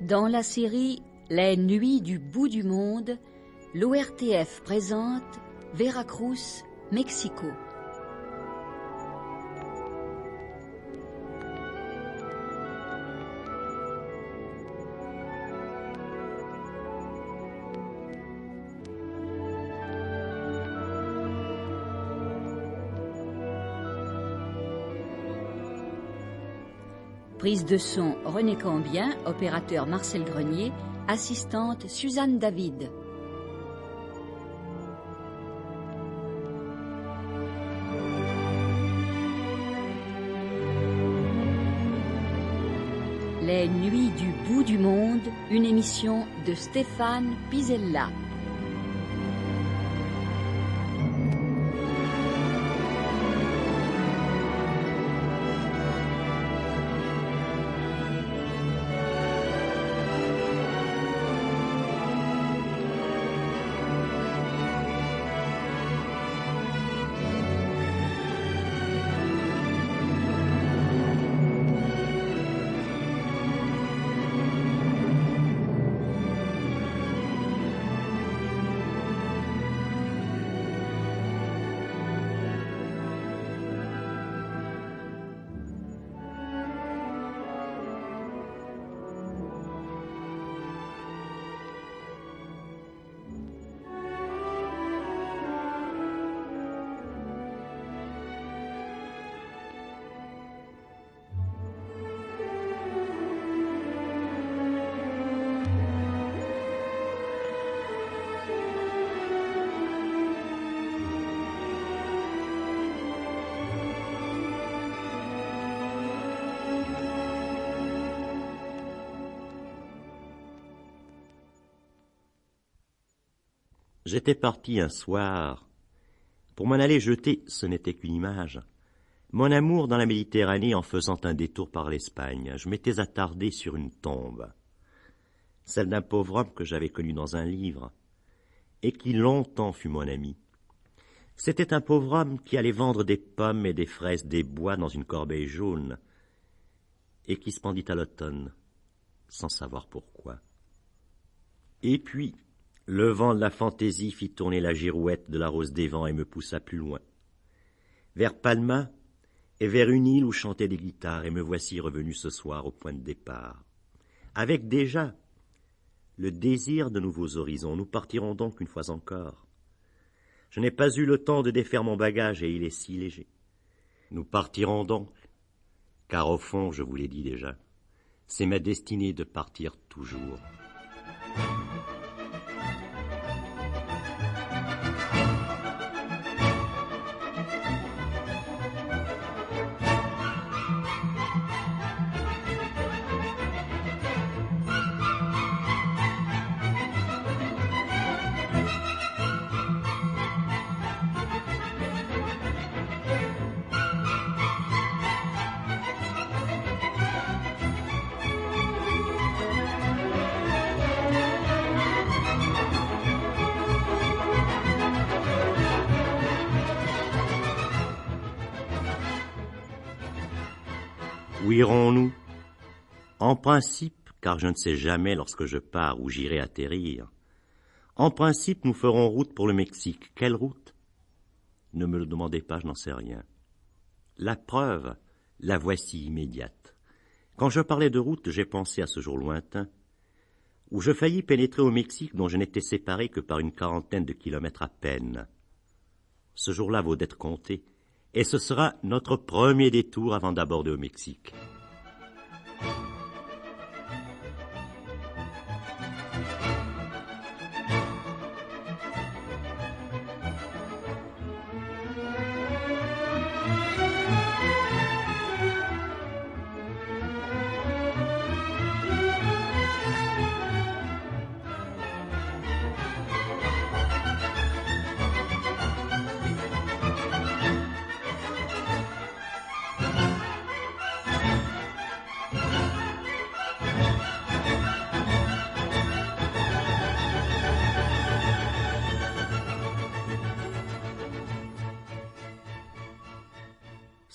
Dans la série Les Nuits du bout du monde, l'ORTF présente Veracruz, Mexico. Prise de son René Cambien, opérateur Marcel Grenier, assistante Suzanne David. Les Nuits du bout du monde, une émission de Stéphane Pizella. J'étais parti un soir pour m'en aller jeter, ce n'était qu'une image, mon amour dans la Méditerranée en faisant un détour par l'Espagne. Je m'étais attardé sur une tombe, celle d'un pauvre homme que j'avais connu dans un livre et qui longtemps fut mon ami. C'était un pauvre homme qui allait vendre des pommes et des fraises des bois dans une corbeille jaune et qui se pendit à l'automne, sans savoir pourquoi. Et puis, le vent de la fantaisie fit tourner la girouette de la rose des vents et me poussa plus loin, vers Palma et vers une île où chantaient des guitares, et me voici revenu ce soir au point de départ, avec déjà le désir de nouveaux horizons. Nous partirons donc une fois encore. Je n'ai pas eu le temps de défaire mon bagage et il est si léger. Nous partirons donc, car au fond, je vous l'ai dit déjà, c'est ma destinée de partir toujours. Où irons-nous? En principe, car je ne sais jamais lorsque je pars où j'irai atterrir, en principe nous ferons route pour le Mexique. Quelle route? Ne me le demandez pas, je n'en sais rien. La preuve, la voici immédiate. Quand je parlais de route, j'ai pensé à ce jour lointain, où je faillis pénétrer au Mexique dont je n'étais séparé que par une 40aine de kilomètres à peine. Ce jour-là vaut d'être compté, et ce sera notre premier détour avant d'aborder au Mexique.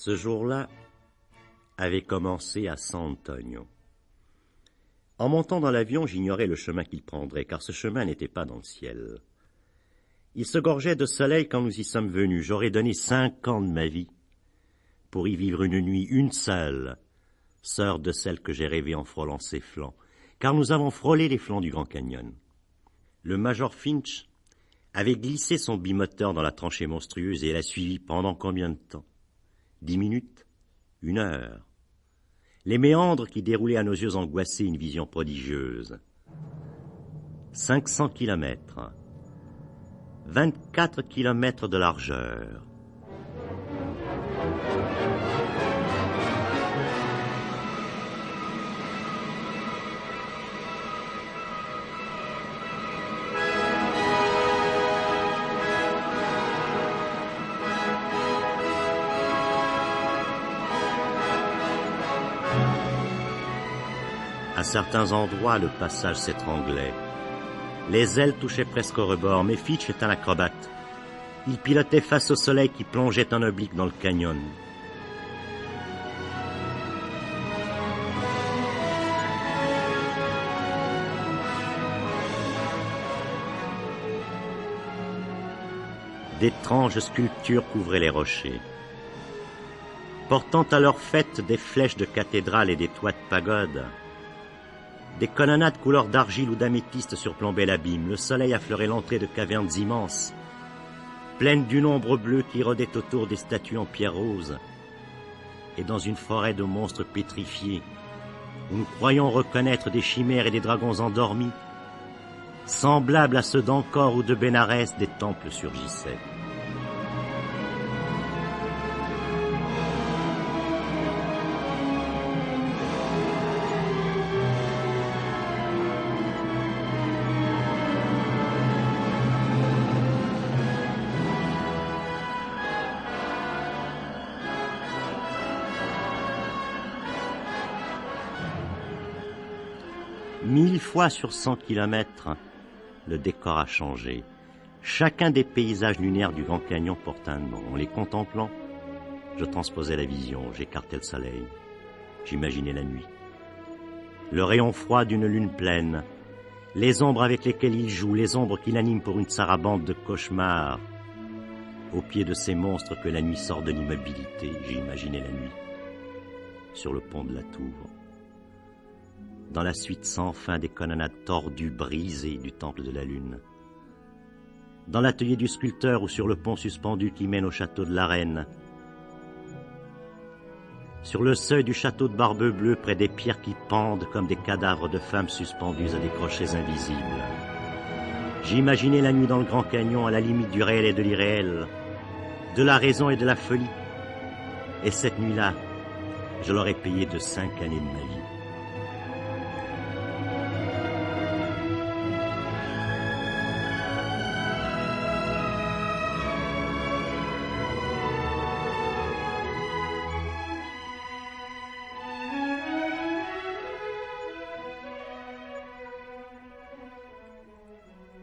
Ce jour-là avait commencé à San Antonio. En montant dans l'avion, j'ignorais le chemin qu'il prendrait, car ce chemin n'était pas dans le ciel. Il se gorgeait de soleil quand nous y sommes venus. J'aurais donné 5 ans de ma vie pour y vivre une nuit, une seule, sœur de celle que j'ai rêvée en frôlant ses flancs, car nous avons frôlé les flancs du Grand Canyon. Le Major Finch avait glissé son bimoteur dans la tranchée monstrueuse et l'a suivi pendant combien de temps? 10 minutes? 1 heure? Les méandres qui déroulaient à nos yeux angoissés une vision prodigieuse. 500 kilomètres. 24 kilomètres de largeur. À certains endroits, le passage s'étranglait. Les ailes touchaient presque au rebord, mais Fitch est un acrobate. Il pilotait face au soleil qui plongeait en oblique dans le canyon. D'étranges sculptures couvraient les rochers. Portant à leur fête des flèches de cathédrales et des toits de pagodes, des colonnades couleur d'argile ou d'améthyste surplombaient l'abîme. Le soleil affleurait l'entrée de cavernes immenses, pleines d'une ombre bleue qui rôdait autour des statues en pierre rose. Et dans une forêt de monstres pétrifiés, où nous croyions reconnaître des chimères et des dragons endormis, semblables à ceux d'Ankor ou de Bénarès, des temples surgissaient. Mille fois sur 100 kilomètres, le décor a changé. Chacun des paysages lunaires du Grand Canyon porte un nom. En les contemplant, je transposais la vision, j'écartais le soleil, j'imaginais la nuit. Le rayon froid d'une lune pleine, les ombres avec lesquelles il joue, les ombres qu'il anime pour une sarabande de cauchemars. Au pied de ces monstres que la nuit sort de l'immobilité, j'imaginais la nuit, sur le pont de la tour. Dans la suite sans fin des colonnades tordues, brisées du temple de la lune. Dans l'atelier du sculpteur ou sur le pont suspendu qui mène au château de la reine. Sur le seuil du château de Barbe Bleue, près des pierres qui pendent comme des cadavres de femmes suspendues à des crochets invisibles. J'imaginais la nuit dans le Grand Canyon à la limite du réel et de l'irréel, de la raison et de la folie. Et cette nuit-là, je l'aurais payée de 5 années de ma vie.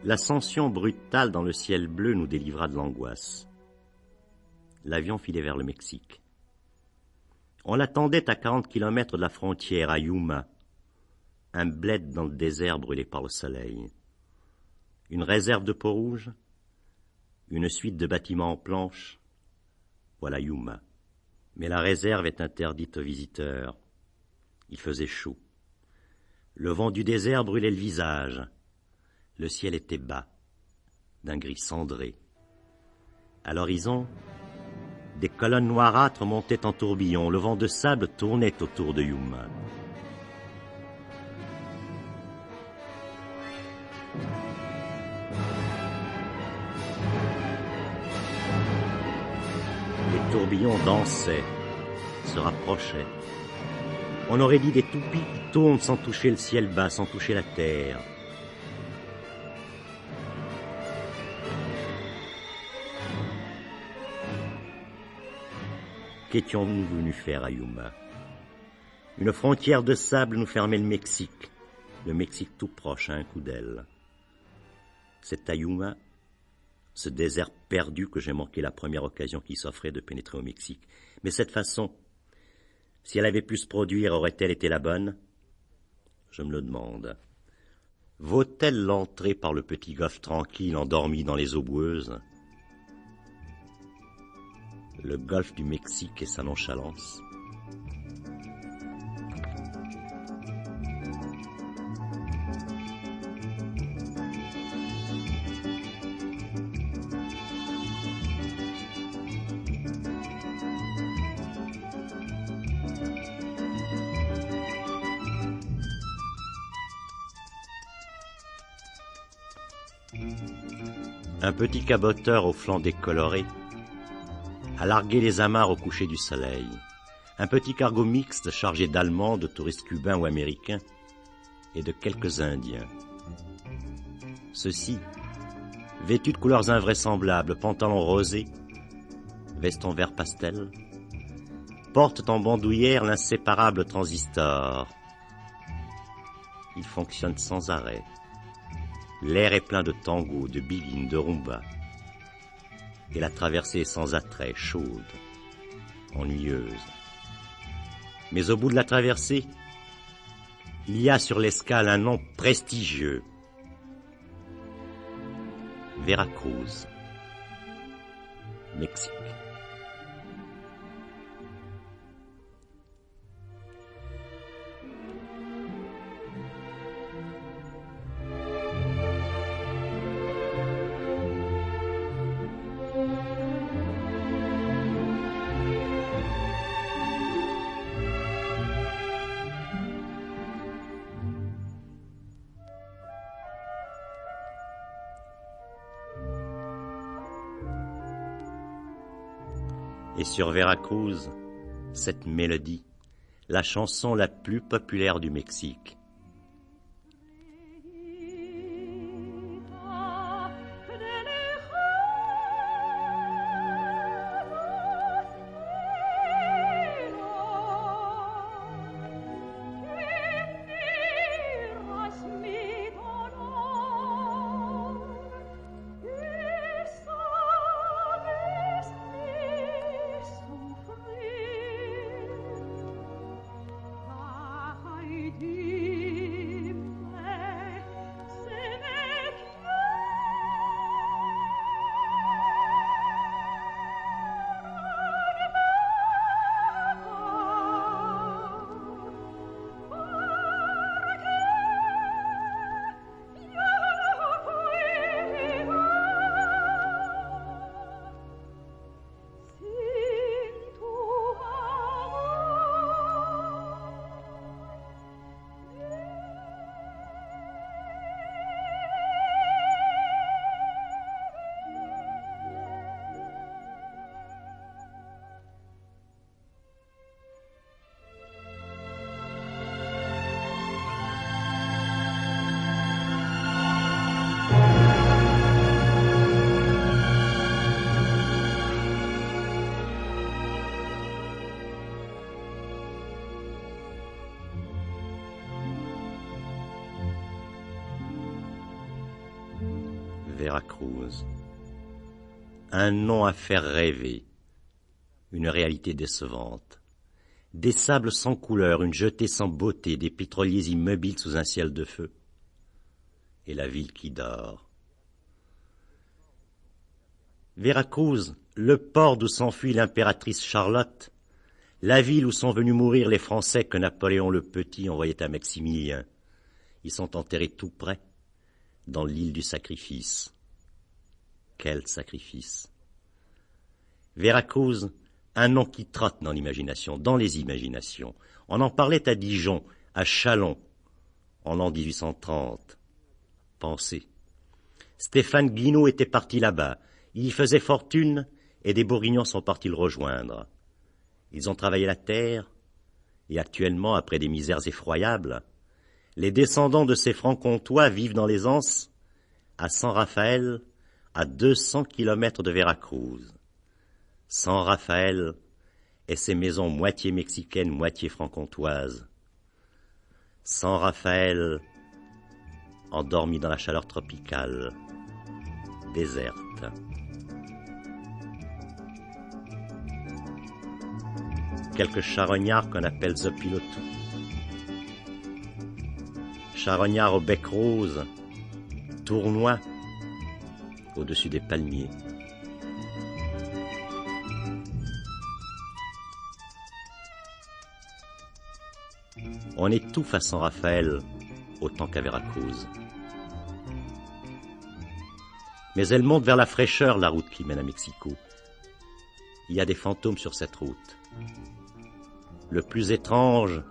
L'ascension brutale dans le ciel bleu nous délivra de l'angoisse. L'avion filait vers le Mexique. On l'attendait à 40 kilomètres de la frontière, à Yuma, un bled dans le désert brûlé par le soleil. Une réserve de peau rouge, une suite de bâtiments en planches, voilà Yuma. Mais la réserve est interdite aux visiteurs. Il faisait chaud. Le vent du désert brûlait le visage. Le ciel était bas, d'un gris cendré. À l'horizon, des colonnes noirâtres montaient en tourbillon. Le vent de sable tournait autour de Yuma. Les tourbillons dansaient, se rapprochaient. On aurait dit des toupies qui tournent sans toucher le ciel bas, sans toucher la terre. Qu'étions-nous venus faire à Yuma? Une frontière de sable nous fermait le Mexique tout proche à un coup d'aile. C'est à Yuma, ce désert perdu, que j'ai manqué la première occasion qui s'offrait de pénétrer au Mexique. Mais cette façon, si elle avait pu se produire, aurait-elle été la bonne? Je me le demande. Vaut-elle l'entrée par le petit golfe tranquille endormi dans les eaux boueuses? Le golfe du Mexique et sa nonchalance. Un petit caboteur au flanc décoloré a largué les amarres au coucher du soleil. Un petit cargo mixte chargé d'Allemands, de touristes cubains ou américains et de quelques Indiens. Ceux-ci, vêtus de couleurs invraisemblables, pantalons rosés, vestons vert pastel, portent en bandoulière l'inséparable transistor. Il fonctionne sans arrêt. L'air est plein de tango, de biguine, de rumba. Et la traversée est sans attrait, chaude, ennuyeuse. Mais au bout de la traversée, il y a sur l'escale un nom prestigieux. Veracruz, Mexique. Et sur Veracruz, cette mélodie, la chanson la plus populaire du Mexique. Veracruz. Un nom à faire rêver, une réalité décevante. Des sables sans couleur, une jetée sans beauté, des pétroliers immobiles sous un ciel de feu. Et la ville qui dort. Veracruz, le port d'où s'enfuit l'impératrice Charlotte, la ville où sont venus mourir les Français que Napoléon le Petit envoyait à Maximilien. Ils sont enterrés tout près, dans l'île du sacrifice. Quel sacrifice! Veracruz, un nom qui trotte dans l'imagination, dans les imaginations. On en parlait à Dijon, à Châlons, en l'an 1830. Pensez. Stéphane Guinaud était parti là-bas. Il y faisait fortune et des Bourguignons sont partis le rejoindre. Ils ont travaillé la terre et actuellement, après des misères effroyables, les descendants de ces francs-comtois vivent dans les Anses, à San Rafael, à 200 kilomètres de Veracruz. San Rafael et ses maisons moitié mexicaines, moitié franc-comtoises. San Rafael, endormi dans la chaleur tropicale, déserte. Quelques charognards qu'on appelle Zopilotou. charognard au bec rose, tournoie au-dessus des palmiers. On étouffe à San Rafael autant qu'à Veracruz. Mais elle monte vers la fraîcheur, la route qui mène à Mexico. Il y a des fantômes sur cette route. Le plus étrange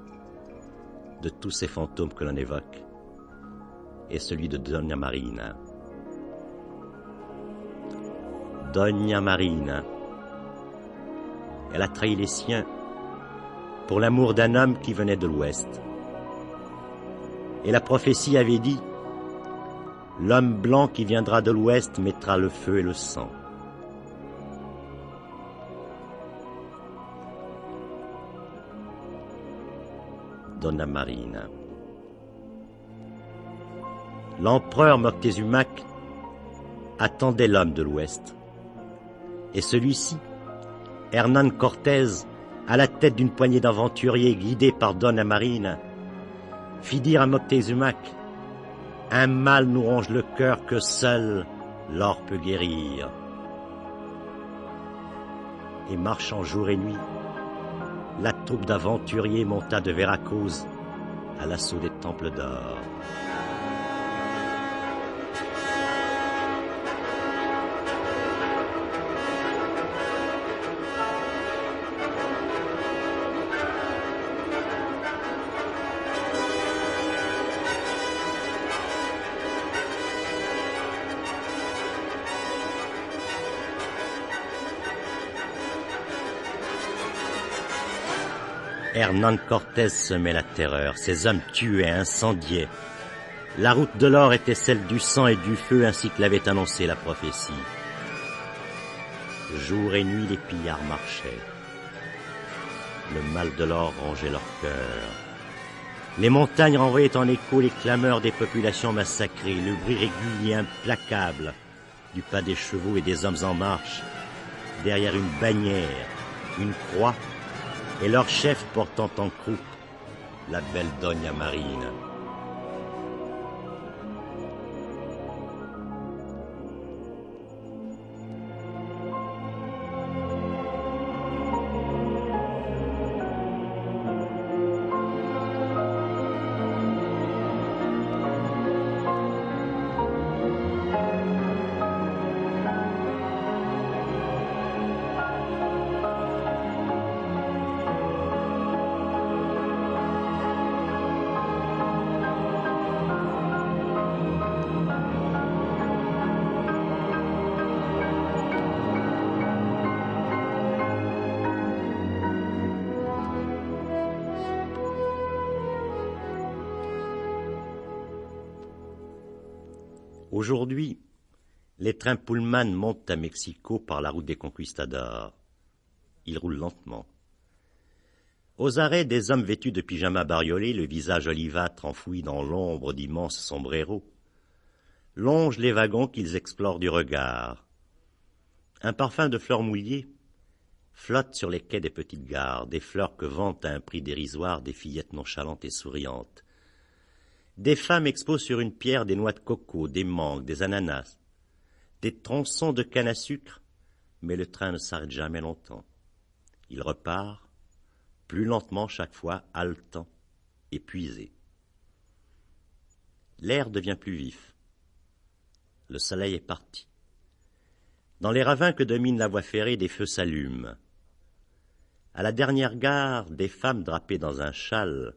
de tous ces fantômes que l'on évoque est celui de Doña Marina. Doña Marina. Elle a trahi les siens pour l'amour d'un homme qui venait de l'Ouest. Et la prophétie avait dit, l'homme blanc qui viendra de l'Ouest mettra le feu et le sang. Doña Marina. L'empereur Moctezuma attendait l'homme de l'Ouest. Et celui-ci, Hernán Cortés, à la tête d'une poignée d'aventuriers guidés par Doña Marina, fit dire à Moctezuma: un mal nous ronge le cœur que seul l'or peut guérir. Et marchant jour et nuit, la troupe d'aventuriers monta de Veracruz à l'assaut des temples d'or. Hernán Cortés semait la terreur, ses hommes tuaient, incendiaient. La route de l'or était celle du sang et du feu, ainsi que l'avait annoncé la prophétie. Jour et nuit, les pillards marchaient. Le mal de l'or rongeait leur cœur. Les montagnes renvoyaient en écho les clameurs des populations massacrées, le bruit régulier, implacable du pas des chevaux et des hommes en marche, derrière une bannière, une croix, et leur chef portant en croupe la belle Doña Marina. Aujourd'hui, les trains Pullman montent à Mexico par la route des conquistadors. Ils roulent lentement. Aux arrêts, des hommes vêtus de pyjamas bariolés, le visage olivâtre enfoui dans l'ombre d'immenses sombreros, longent les wagons qu'ils explorent du regard. Un parfum de fleurs mouillées flotte sur les quais des petites gares, des fleurs que vendent à un prix dérisoire des fillettes nonchalantes et souriantes. Des femmes exposent sur une pierre des noix de coco, des mangues, des ananas, des tronçons de canne à sucre, mais le train ne s'arrête jamais longtemps. Il repart, plus lentement chaque fois, haletant, épuisé. L'air devient plus vif. Le soleil est parti. Dans les ravins que domine la voie ferrée, des feux s'allument. À la dernière gare, des femmes drapées dans un châle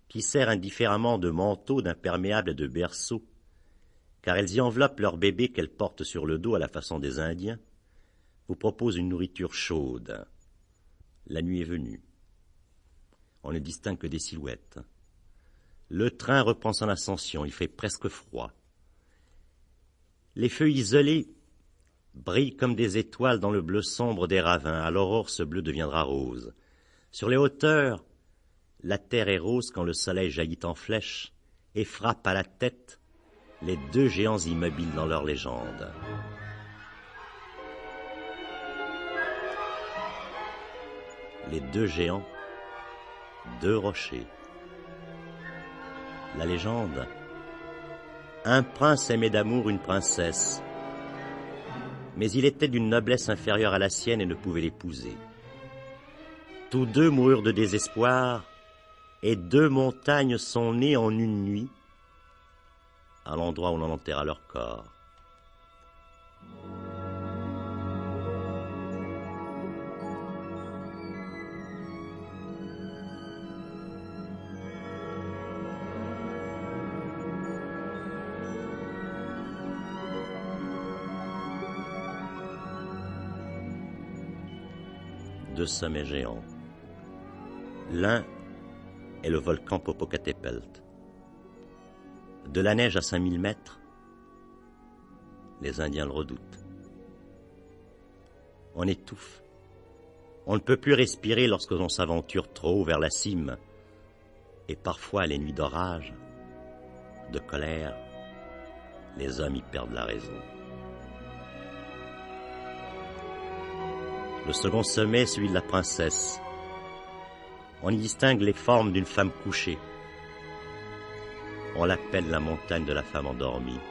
qui sert indifféremment de manteau, d'imperméable et de berceau, car elles y enveloppent leur bébé qu'elles portent sur le dos à la façon des Indiens, vous proposent une nourriture chaude. La nuit est venue. On ne distingue que des silhouettes. Le train reprend son ascension, il fait presque froid. Les feux isolés brillent comme des étoiles dans le bleu sombre des ravins. À l'aurore, ce bleu deviendra rose. Sur les hauteurs, la terre est rose quand le soleil jaillit en flèche et frappe à la tête les deux géants immobiles dans leur légende. Les deux géants, deux rochers. La légende Un prince aimait d'amour une princesse, mais il était d'une noblesse inférieure à la sienne et ne pouvait l'épouser. Tous deux moururent de désespoir, et 2 montagnes sont nées en une nuit, à l'endroit où l'on enterra leur corps. Deux sommets géants. L'un est le volcan Popocatépetl. De la neige à 5000 mètres, les Indiens le redoutent. On étouffe. On ne peut plus respirer lorsque l'on s'aventure trop haut vers la cime. Et parfois, les nuits d'orage, de colère, les hommes y perdent la raison. Le second sommet est celui de la princesse. On y distingue les formes d'une femme couchée. On l'appelle la montagne de la femme endormie.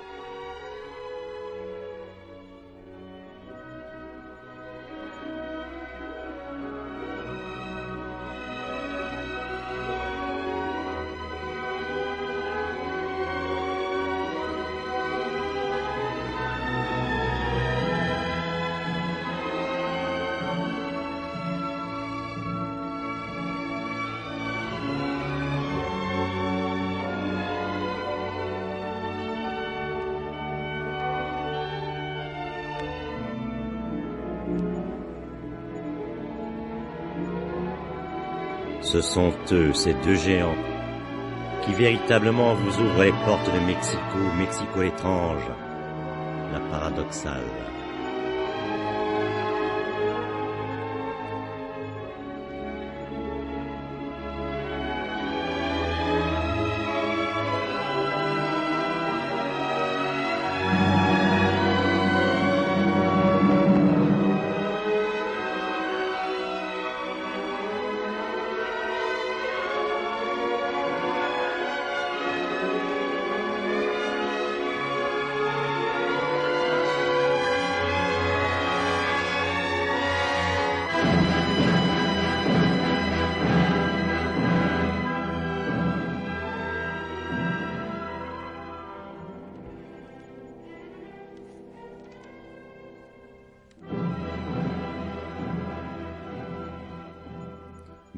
Ce sont eux, ces 2 géants, qui véritablement vous ouvrent les portes de Mexico, Mexico l'étrange, la paradoxale.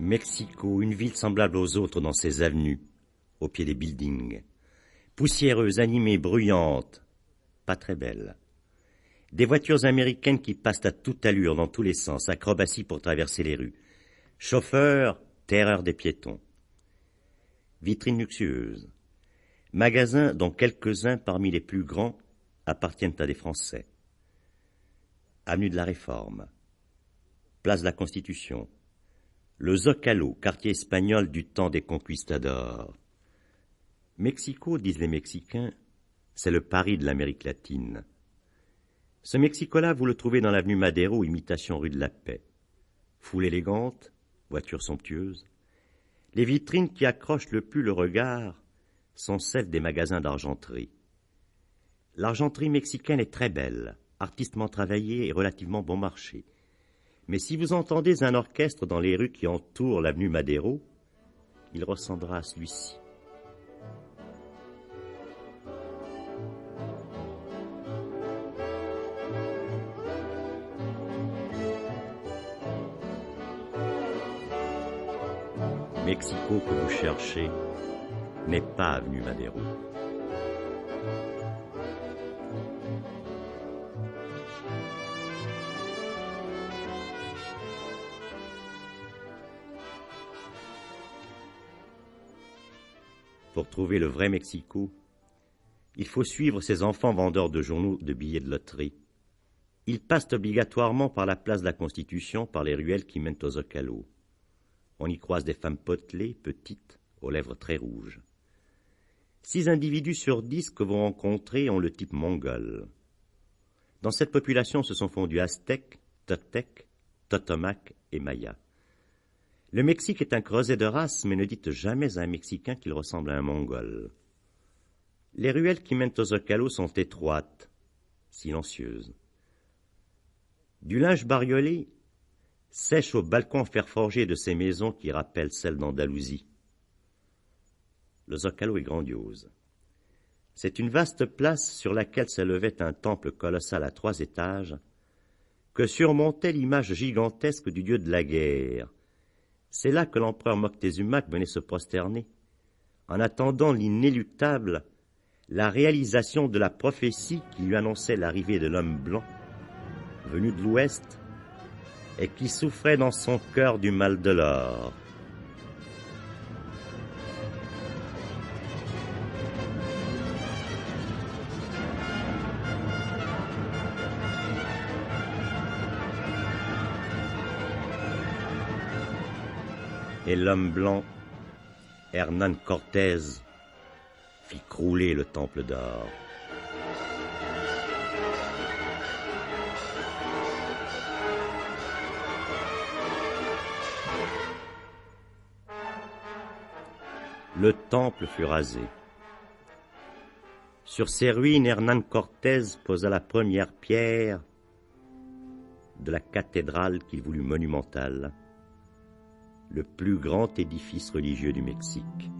Mexico, une ville semblable aux autres dans ses avenues, au pied des buildings. Poussiéreuse, animée, bruyante, pas très belle. Des voitures américaines qui passent à toute allure dans tous les sens, acrobatie pour traverser les rues. Chauffeurs, terreur des piétons. Vitrines luxueuses. Magasins dont quelques-uns parmi les plus grands appartiennent à des Français. Avenue de la Réforme. Place de la Constitution. Le Zocalo, quartier espagnol du temps des conquistadors. Mexico, disent les Mexicains, c'est le Paris de l'Amérique latine. Ce Mexico-là, vous le trouvez dans l'avenue Madero, imitation rue de la Paix. Foule élégante, voitures somptueuses. Les vitrines qui accrochent le plus le regard sont celles des magasins d'argenterie. L'argenterie mexicaine est très belle, artistement travaillée et relativement bon marché. Mais si vous entendez un orchestre dans les rues qui entourent l'avenue Madero, il ressemblera à celui-ci. Mexico que vous cherchez n'est pas avenue Madero. Pour trouver le vrai Mexico, il faut suivre ces enfants vendeurs de journaux de billets de loterie. Ils passent obligatoirement par la place de la Constitution, par les ruelles qui mènent au Zocalo. On y croise des femmes potelées, petites, aux lèvres très rouges. 6 individus sur 10 que vous rencontrez ont le type mongol. Dans cette population se sont fondus Aztèques, Toltèques, Totomacs et Mayas. Le Mexique est un creuset de races, mais ne dites jamais à un Mexicain qu'il ressemble à un Mongol. Les ruelles qui mènent au Zocalo sont étroites, silencieuses. Du linge bariolé sèche au balcon en fer forgé de ces maisons qui rappellent celles d'Andalousie. Le Zocalo est grandiose. C'est une vaste place sur laquelle s'élevait un temple colossal à 3 étages que surmontait l'image gigantesque du dieu de la guerre. C'est là que l'empereur Moctezuma venait se prosterner, en attendant l'inéluctable, la réalisation de la prophétie qui lui annonçait l'arrivée de l'homme blanc, venu de l'Ouest, et qui souffrait dans son cœur du mal de l'or. Et l'homme blanc, Hernán Cortés, fit crouler le temple d'or. Le temple fut rasé. Sur ces ruines, Hernán Cortés posa la première pierre de la cathédrale qu'il voulut monumentale, le plus grand édifice religieux du Mexique.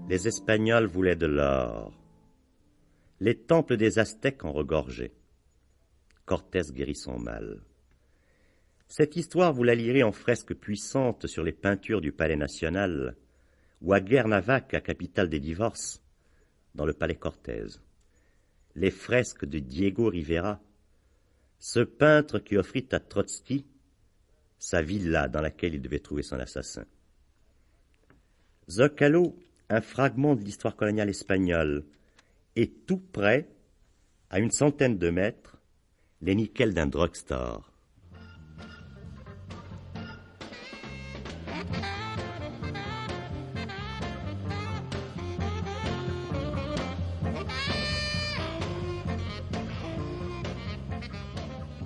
Les Espagnols voulaient de l'or. Les temples des Aztèques en regorgeaient. Cortés guérit son mal. Cette histoire, vous la lirez en fresques puissantes sur les peintures du Palais national ou à Guernavaca, capitale des divorces, dans le Palais Cortés. Les fresques de Diego Rivera, ce peintre qui offrit à Trotsky sa villa dans laquelle il devait trouver son assassin. Zocalo, un fragment de l'histoire coloniale espagnole, est tout près, à une centaine de mètres, les nickels d'un drugstore.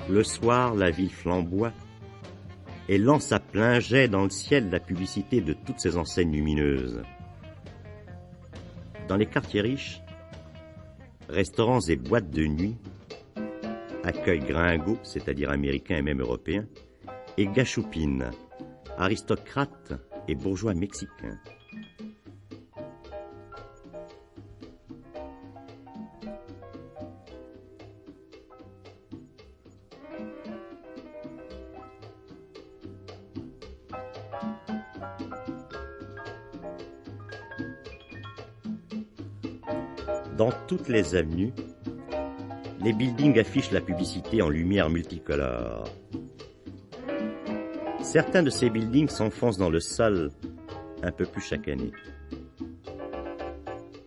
Le soir, la ville flamboie et lance à plein jet dans le ciel la publicité de toutes ces enseignes lumineuses. Dans les quartiers riches, restaurants et boîtes de nuit accueillent gringos, c'est-à-dire américains et même européens, et gachoupines, aristocrates et bourgeois mexicains. Dans toutes les avenues, les buildings affichent la publicité en lumière multicolore. Certains de ces buildings s'enfoncent dans le sol un peu plus chaque année.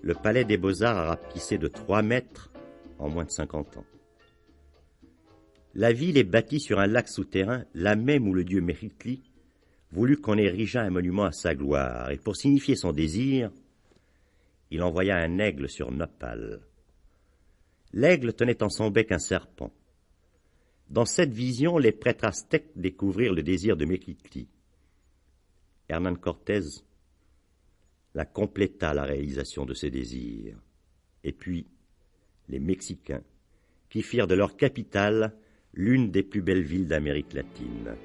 Le Palais des Beaux-Arts a rapetissé de 3 mètres en moins de 50 ans. La ville est bâtie sur un lac souterrain, là même où le dieu Mexicli voulut qu'on érigeât un monument à sa gloire, et pour signifier son désir, il envoya un aigle sur Nopal. L'aigle tenait en son bec un serpent. Dans cette vision, les prêtres aztèques découvrirent le désir de Mexicli. Hernán Cortés la compléta la réalisation de ses désirs. Et puis, les Mexicains, qui firent de leur capitale l'une des plus belles villes d'Amérique latine.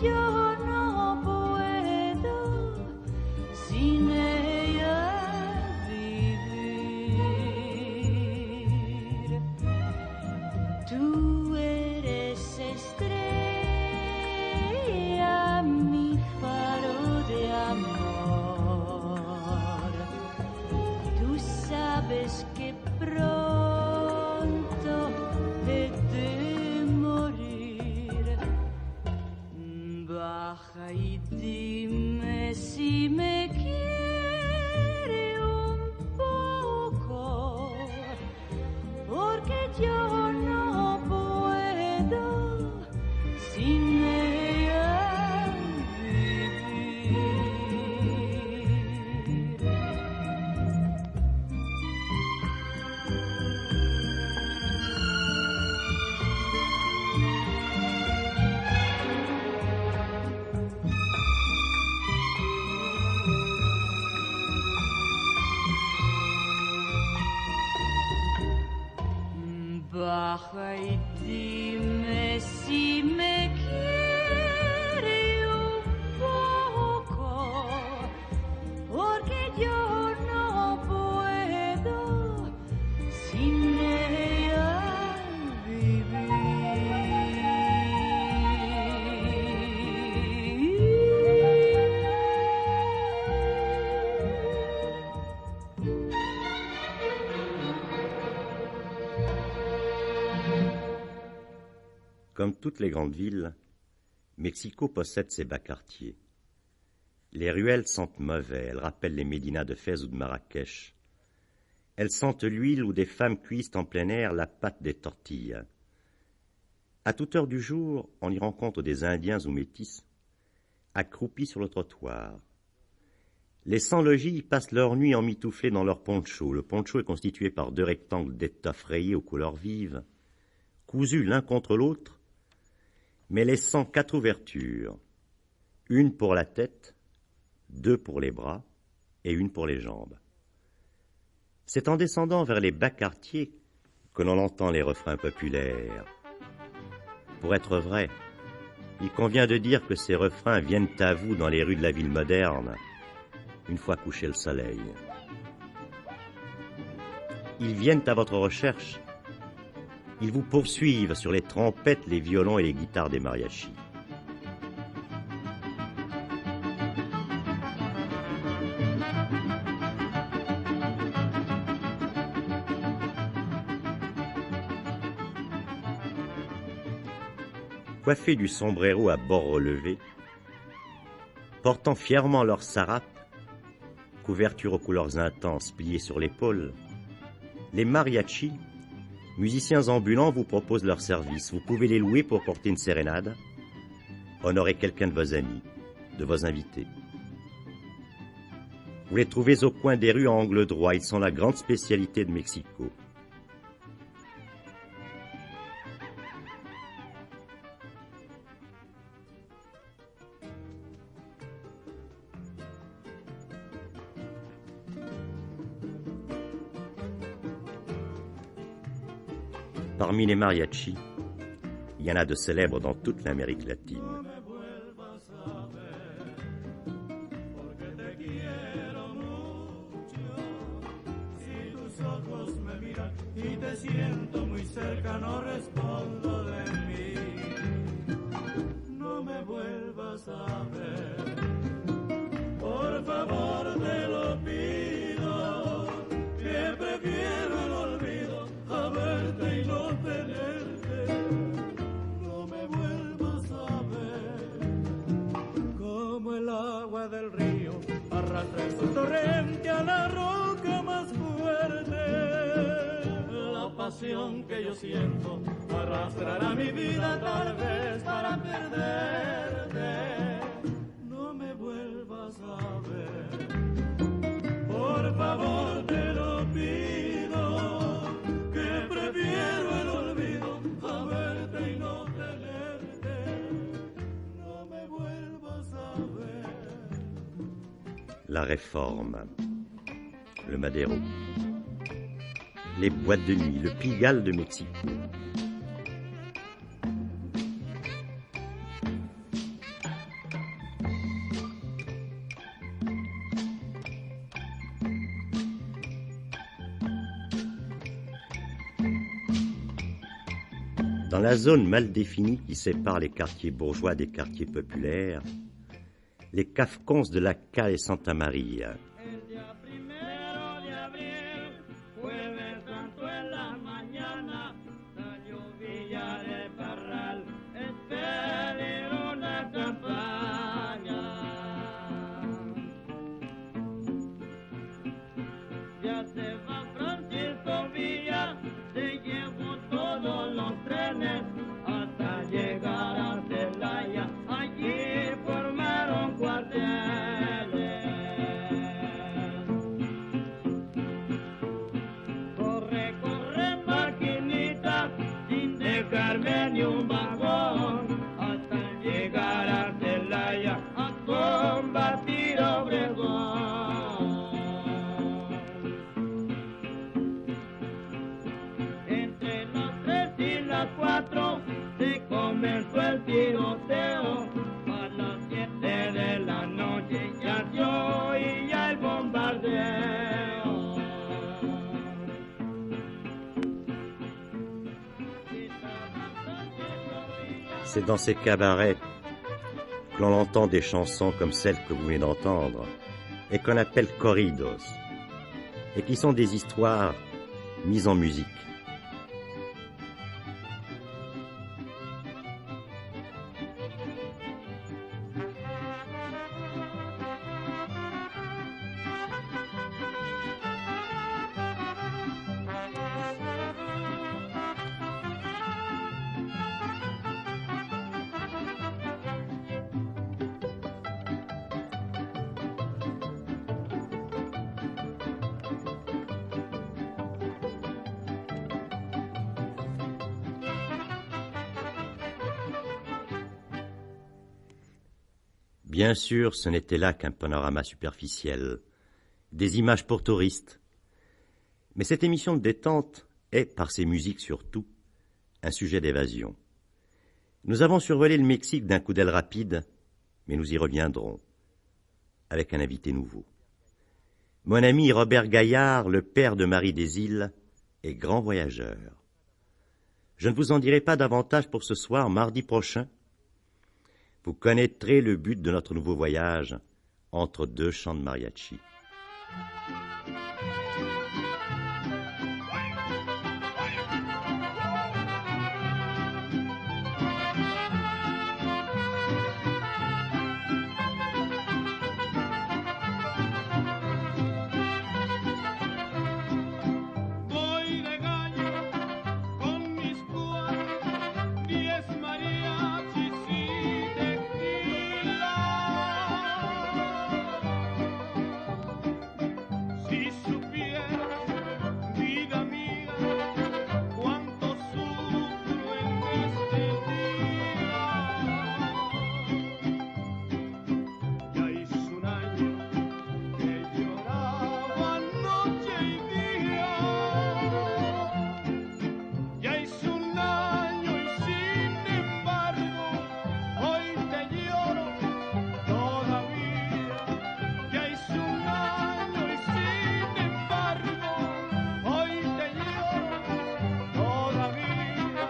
yo no puedo sin ella vivir. Tú eres estrella, mi faro de amor. Tú sabes que pronto he de morir. Baja y dime si me quiere un poco, porque yo no puedo sin ella vivir. Baja y dime si me quiere un poco, porque yo no puedo sin ella Comme toutes les grandes villes, Mexico possède ses bas quartiers. Les ruelles sentent mauvais, elles rappellent les médinas de Fès ou de Marrakech. Elles sentent l'huile où des femmes cuisent en plein air la pâte des tortillas. À toute heure du jour, on y rencontre des Indiens ou métis, accroupis sur le trottoir. Les sans-logis y passent leur nuit emmitouflés dans leur poncho. Le poncho est constitué par 2 rectangles d'étoffes rayées aux couleurs vives, cousus l'un contre l'autre, mais laissant 4 ouvertures, une pour la tête, 2 pour les bras et une pour les jambes. C'est en descendant vers les bas quartiers que l'on entend les refrains populaires. Pour être vrai, il convient de dire que ces refrains viennent à vous dans les rues de la ville moderne, une fois couché le soleil. Ils viennent à votre recherche. Ils vous poursuivent sur les trompettes, les violons et les guitares des mariachis. Coiffés du sombrero à bord relevé, portant fièrement leur sarape, couverture aux couleurs intenses pliée sur l'épaule, les mariachis, musiciens ambulants, vous proposent leur service. Vous pouvez les louer pour porter une sérénade, honorer quelqu'un de vos amis, de vos invités. Vous les trouvez au coin des rues à angle droit. Ils sont la grande spécialité de Mexico. Parmi les mariachis, il y en a de célèbres dans toute l'Amérique latine. Del río arrastra en su torrente a la roca más fuerte. La pasión que yo siento arrastrará mi vida tal vez para perderte. No me vuelvas a ver, por favor te lo pido, que prefiero el olvido a verte y no tenerte. No me vuelvas a ver. La Réforme, le Madero, les boîtes de nuit, le Pigalle de Mexico. Dans la zone mal définie qui sépare les quartiers bourgeois des quartiers populaires, les cafcons de la calle Santa Maria. El día 1 de abril, jueves santo en la mañana, salió Villa de Parral, expedir una campaña. Ya se va Francisco Villa, se llevó todos los trenes hasta llegar a Celaya, allí formaron cuarteles. Corre, corre maquinita, sin dejarme ni un vagón, hasta llegar a Celaya a combatir a Obregón. Entre las 3 y las 4 se comenzó el tiroteo, a las 7 de la noche ya se oía el bombardeo. C'est dans ces cabarets que l'on entend des chansons comme celle que vous venez d'entendre et qu'on appelle corridos, et qui sont des histoires mises en musique. Bien sûr, ce n'était là qu'un panorama superficiel, des images pour touristes. Mais cette émission de détente est, par ses musiques surtout, un sujet d'évasion. Nous avons survolé le Mexique d'un coup d'aile rapide, mais nous y reviendrons, avec un invité nouveau. Mon ami Robert Gaillard, le père de Marie des Îles, est grand voyageur. Je ne vous en dirai pas davantage pour ce soir, mardi prochain. Vous connaîtrez le but de notre nouveau voyage entre deux chants de mariachi. Voy de gallo con mis 10 mariachis y tequila. Si supieras, vida mía, cuánto sufro en este día. Ya hizo un año que lloraba noche y día. Ya hizo un año y sin embargo hoy te lloro todavía. Ya hizo un año y sin embargo hoy te lloro todavía.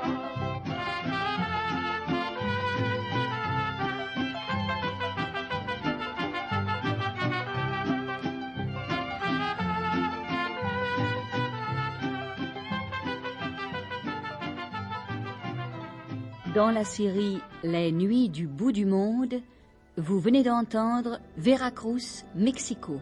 Dans la série Les Nuits du bout du monde, vous venez d'entendre Veracruz, Mexico.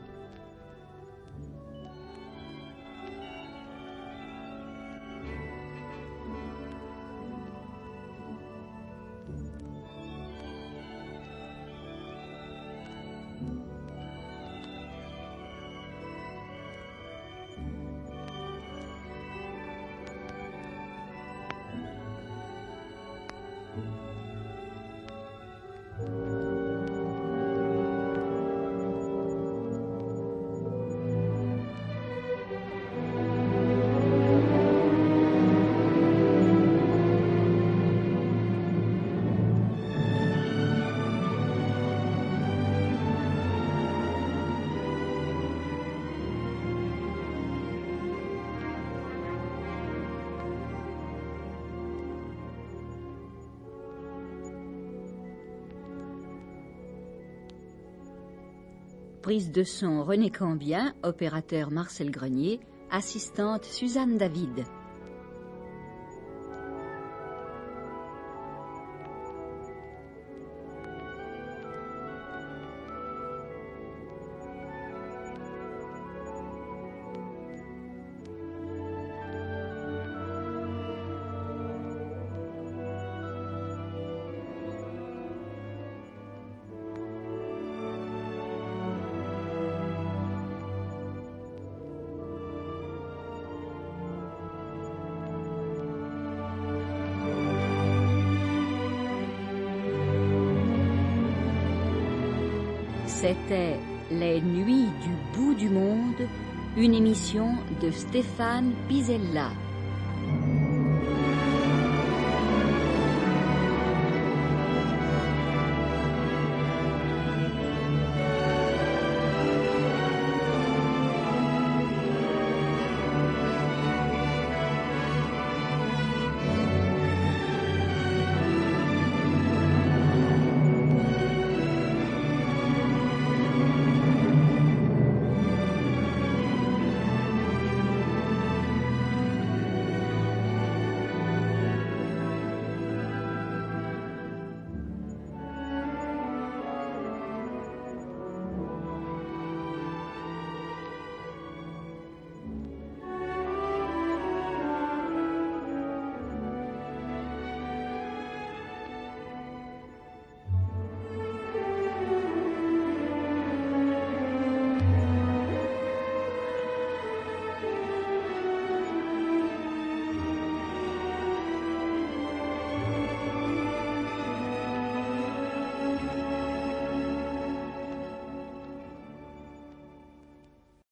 Prise de son René Cambien, opérateur Marcel Grenier, assistante Suzanne David. C'était Les Nuits du bout du monde, une émission de Stéphane Pisella.